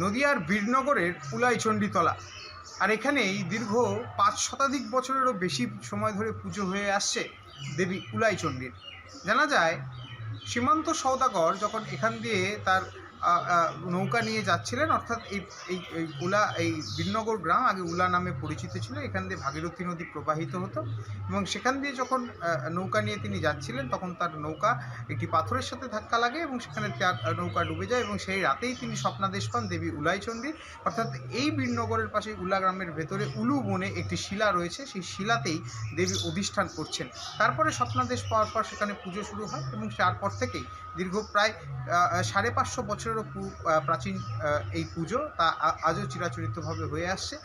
নদিয়ার বীরনগরের উলাইচণ্ডীতলা। আর এখানেই দীর্ঘ ৫ শতাধিক বছরেরও বেশি সময় ধরে পুজো হয়ে আসছে দেবী উলাইচণ্ডীর। জানা যায় সীমান্ত সওদাগর যখন এখান দিয়ে তার নৌকা নিয়ে যাচ্ছিলেন, অর্থাৎ এই বীরনগর গ্রাম আগে উলা নামে পরিচিত ছিল। এখান দিয়ে ভাগীরথী নদী প্রবাহিত হতো এবং সেখান দিয়ে যখন নৌকা নিয়ে তিনি যাচ্ছিলেন তখন তার নৌকা একটি পাথরের সাথে ধাক্কা লাগে এবং সেখানে তার নৌকা ডুবে যায় এবং সেই রাতেই তিনি স্বপ্নাদেশ পান দেবী উলাইচণ্ডীর। অর্থাৎ এই বীরনগরের পাশে উলা গ্রামের ভেতরে উলু বনে একটি শিলা রয়েছে, সেই শিলাতেই দেবী অধিষ্ঠান করছেন। তারপরে স্বপ্নাদেশ পাওয়ার পর সেখানে পুজো শুরু হয় এবং তারপর থেকেই দীর্ঘ প্রায় ৫৫০ বছরেরও প্রাচীন এই পুজো তা আজও চিরাচরিতভাবে হয়ে আসছে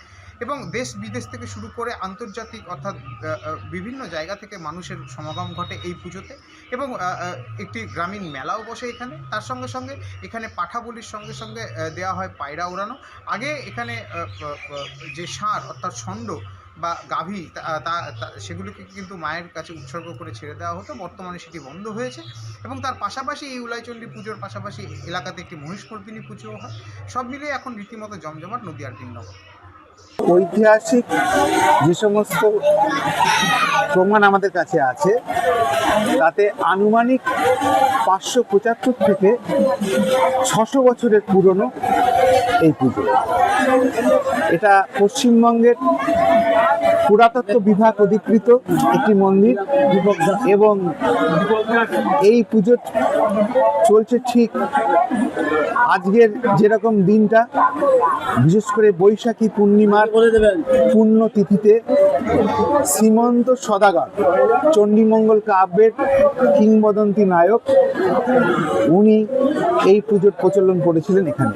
এবং দেশ বিদেশ থেকে শুরু করে আন্তর্জাতিক অর্থাৎ বিভিন্ন জায়গা থেকে মানুষের সমাগম ঘটে এই পুজোতে এবং একটি গ্রামীণ মেলাও বসে এখানে। তার সঙ্গে সঙ্গে এখানে পাঠা বলির সঙ্গে সঙ্গে দেওয়া হয় পায়রা ওড়ানো। আগে এখানে যে ষাঁড় অর্থাৎ ষণ্ড বা গাভী সেগুলিকে কিন্তু মায়ের কাছে উৎসর্গ করে ছেড়ে দেওয়া হতো। বর্তমানে সেটি বন্ধ হয়েছে এবং তার পাশাপাশি এই উলাইচণ্ডী পুজোর পাশাপাশি এলাকাতে একটি মহিষমর্দিনী পুজোও হয়। সব মিলিয়ে এখন রীতিমতো জমজমাট নদিয়ার বীরনগর। ঐতিহাসিক যে সমস্ত প্রমাণ আমাদের কাছে আছে তাতে আনুমানিক ৫৭৫ থেকে ৬০০ বছরের পুরনো এই পুজো। এটা পশ্চিমবঙ্গের পুরাতত্ত্ব বিভাগ অধিকৃত একটি মন্দির এবং এই পুজো চলছে ঠিক আজকের যেরকম দিনটা, বিশেষ করে বৈশাখী পূর্ণিমার পুণ্যতিথিতে শ্রীমন্ত সওদাগর চণ্ডীমঙ্গল কাব্যের কিংবদন্তি নায়ক উনি এই পুজোর প্রচলন করেছিলেন এখানে।